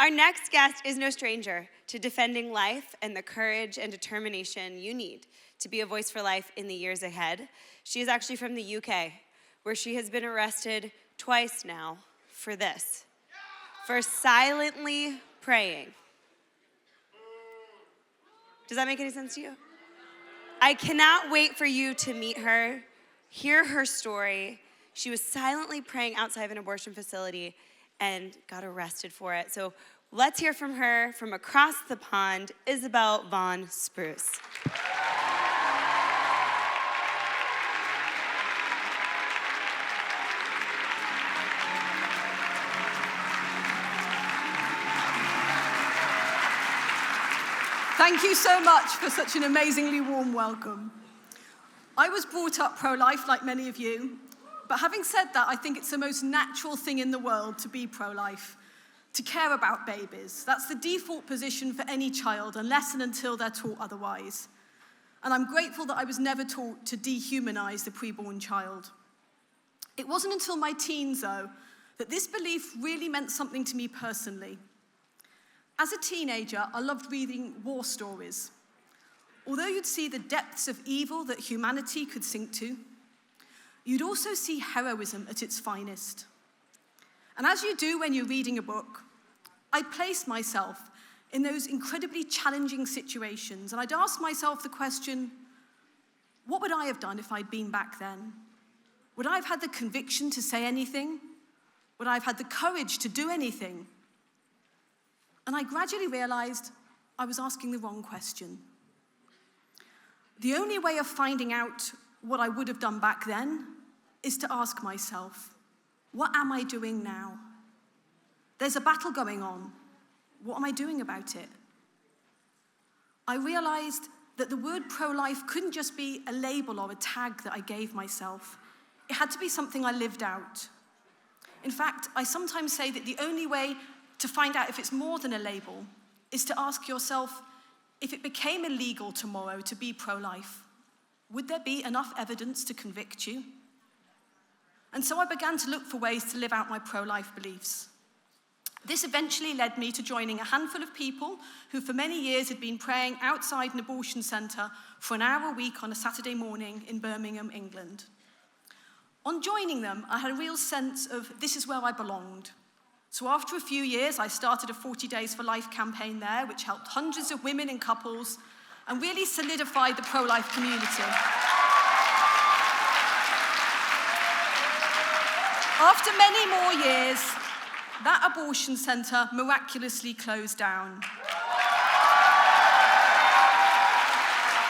Our next guest is no stranger to defending life and the courage and determination you need to be a voice for life in the years ahead. She is actually from the UK, where she has been arrested twice now for this, for silently praying. Does that make any sense to you? I cannot wait for you to meet her, hear her story. She was silently praying outside of an abortion facility and got arrested for it. So let's hear from her from across the pond, Isabel Vaughan-Spruce. Thank you so much for such an amazingly warm welcome. I was brought up pro-life like many of you, but having said that, I think it's the most natural thing in the world to be pro-life, to care about babies. That's the default position for any child, unless and until they're taught otherwise. And I'm grateful that I was never taught to dehumanize the preborn child. It wasn't until my teens, though, that this belief really meant something to me personally. As a teenager, I loved reading war stories. Although you'd see the depths of evil that humanity could sink to, you'd also see heroism at its finest. And as you do when you're reading a book, I placed myself in those incredibly challenging situations, and I'd ask myself the question, what would I have done if I'd been back then? Would I have had the conviction to say anything? Would I have had the courage to do anything? And I gradually realized I was asking the wrong question. The only way of finding out what I would have done back then is to ask myself, what am I doing now? There's a battle going on. What am I doing about it? I realized that the word pro-life couldn't just be a label or a tag that I gave myself. It had to be something I lived out. In fact, I sometimes say that the only way to find out if it's more than a label is to ask yourself, if it became illegal tomorrow to be pro-life, would there be enough evidence to convict you? And so I began to look for ways to live out my pro-life beliefs. This eventually led me to joining a handful of people who for many years had been praying outside an abortion centre for an hour a week on a Saturday morning in Birmingham, England. On joining them, I had a real sense of this is where I belonged. So after a few years, I started a 40 Days for Life campaign there, which helped hundreds of women and couples and really solidified the pro-life community. After many more years, that abortion centre miraculously closed down.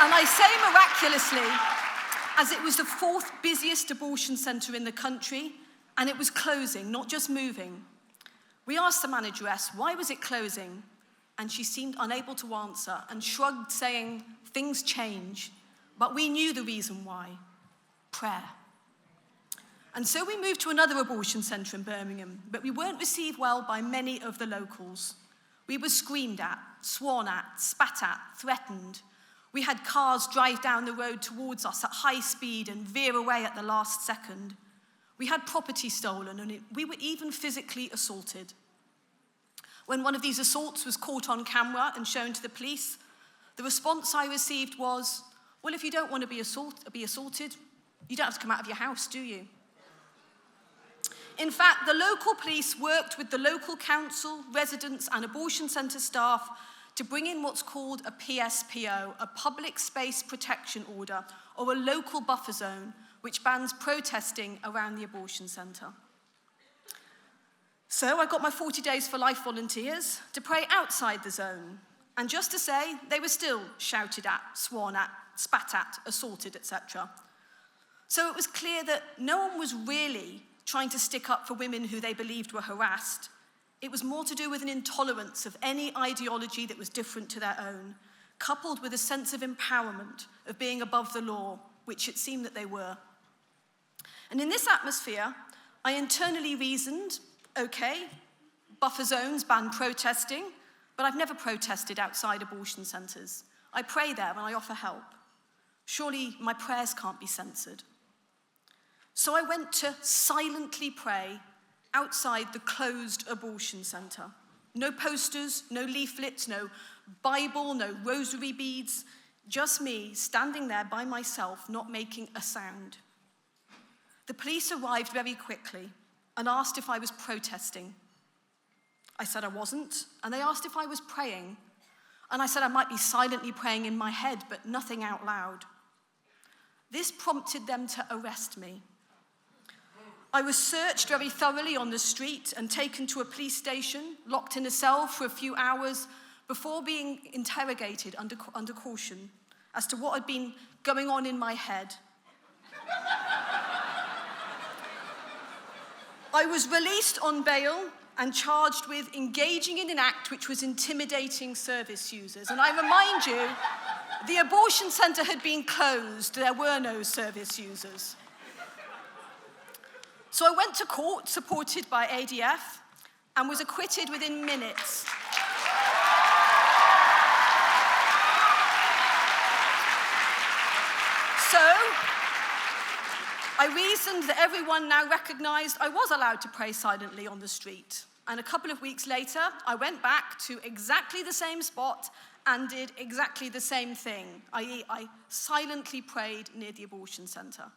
And I say miraculously, as it was the 4th busiest abortion centre in the country, and it was closing, not just moving. We asked the manageress, why was it closing? And she seemed unable to answer and shrugged, saying, things change. But we knew the reason why, prayer. And so we moved to another abortion centre in Birmingham, but we weren't received well by many of the locals. We were screamed at, sworn at, spat at, threatened. We had cars drive down the road towards us at high speed and veer away at the last second. We had property stolen, and we were even physically assaulted. When one of these assaults was caught on camera and shown to the police, the response I received was, well, if you don't want to be assaulted, you don't have to come out of your house, do you? In fact, the local police worked with the local council, residents, and abortion centre staff to bring in what's called a PSPO, a Public Space Protection Order, or a local buffer zone, which bans protesting around the abortion centre. So I got my 40 Days for Life volunteers to pray outside the zone. And just to say, they were still shouted at, sworn at, spat at, assaulted, etc. So it was clear that no one was really trying to stick up for women who they believed were harassed. It was more to do with an intolerance of any ideology that was different to their own, coupled with a sense of empowerment, of being above the law, which it seemed that they were. And in this atmosphere, I internally reasoned, okay, buffer zones ban protesting, but I've never protested outside abortion centres. I pray there and I offer help. Surely my prayers can't be censored. So I went to silently pray outside the closed abortion centre. No posters, no leaflets, no Bible, no rosary beads. Just me standing there by myself, not making a sound. The police arrived very quickly and asked if I was protesting. I said I wasn't, and they asked if I was praying. And I said I might be silently praying in my head, but nothing out loud. This prompted them to arrest me. I was searched very thoroughly on the street and taken to a police station, locked in a cell for a few hours before being interrogated under caution as to what had been going on in my head. I was released on bail and charged with engaging in an act which was intimidating service users. And I remind you, the abortion centre had been closed. There were no service users. So I went to court, supported by ADF, and was acquitted within minutes. So I reasoned that everyone now recognised I was allowed to pray silently on the street. And a couple of weeks later, I went back to exactly the same spot and did exactly the same thing, i.e., I silently prayed near the abortion centre.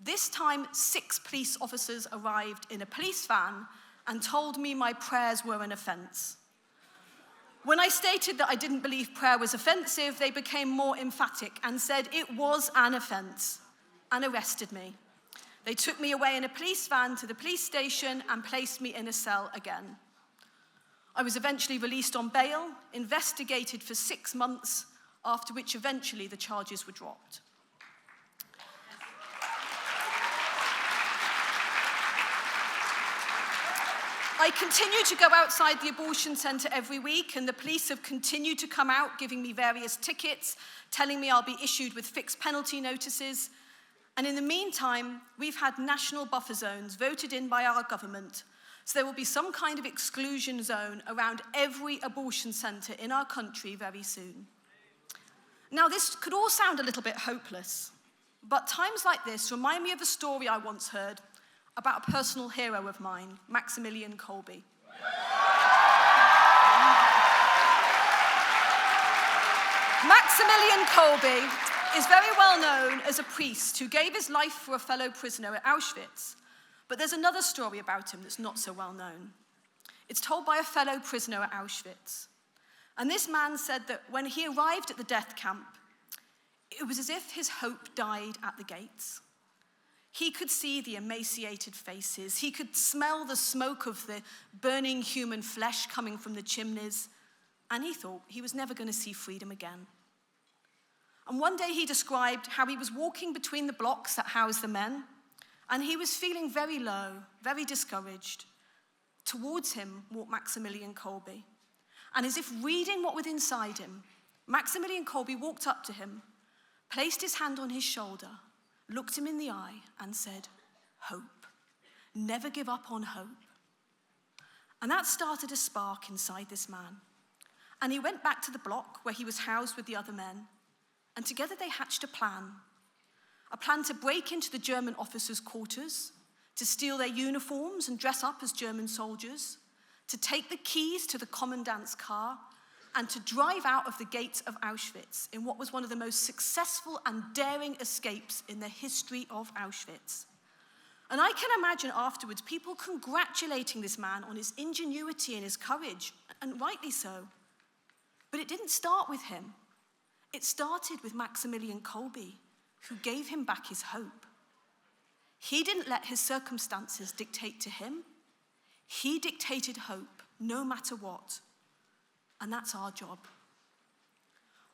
This time, 6 police officers arrived in a police van and told me my prayers were an offence. When I stated that I didn't believe prayer was offensive, they became more emphatic and said it was an offence and arrested me. They took me away in a police van to the police station and placed me in a cell again. I was eventually released on bail, investigated for 6 months, after which eventually the charges were dropped. I continue to go outside the abortion centre every week, and the police have continued to come out, giving me various tickets, telling me I'll be issued with fixed penalty notices. And in the meantime, we've had national buffer zones voted in by our government, so there will be some kind of exclusion zone around every abortion centre in our country very soon. Now, this could all sound a little bit hopeless, but times like this remind me of a story I once heard about a personal hero of mine, Maximilian Kolbe. Maximilian Kolbe is very well known as a priest who gave his life for a fellow prisoner at Auschwitz. But there's another story about him that's not so well known. It's told by a fellow prisoner at Auschwitz. And this man said that when he arrived at the death camp, it was as if his hope died at the gates. He could see the emaciated faces. He could smell the smoke of the burning human flesh coming from the chimneys. And he thought he was never going to see freedom again. And one day he described how he was walking between the blocks that housed the men, and he was feeling very low, very discouraged. Towards him walked Maximilian Kolbe. And as if reading what was inside him, Maximilian Kolbe walked up to him, placed his hand on his shoulder, looked him in the eye and said, "Hope. Never give up on hope." And that started a spark inside this man. And he went back to the block where he was housed with the other men, and together they hatched a plan to break into the German officers' quarters, to steal their uniforms and dress up as German soldiers, to take the keys to the commandant's car, and to drive out of the gates of Auschwitz in what was one of the most successful and daring escapes in the history of Auschwitz. And I can imagine afterwards people congratulating this man on his ingenuity and his courage, and rightly so. But it didn't start with him. It started with Maximilian Kolbe, who gave him back his hope. He didn't let his circumstances dictate to him. He dictated hope, no matter what. And that's our job.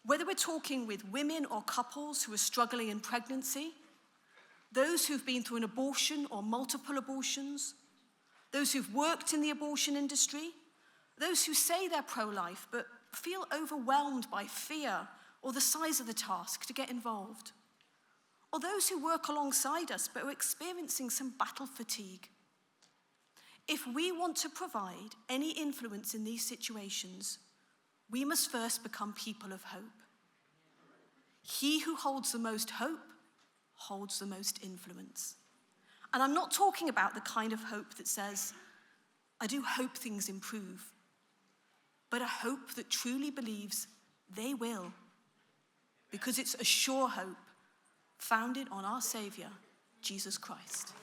Whether we're talking with women or couples who are struggling in pregnancy, those who've been through an abortion or multiple abortions, those who've worked in the abortion industry, those who say they're pro-life but feel overwhelmed by fear or the size of the task to get involved, or those who work alongside us but are experiencing some battle fatigue. If we want to provide any influence in these situations, we must first become people of hope. He who holds the most hope holds the most influence. And I'm not talking about the kind of hope that says, I do hope things improve. but a hope that truly believes they will, because it's a sure hope founded on our Savior, Jesus Christ.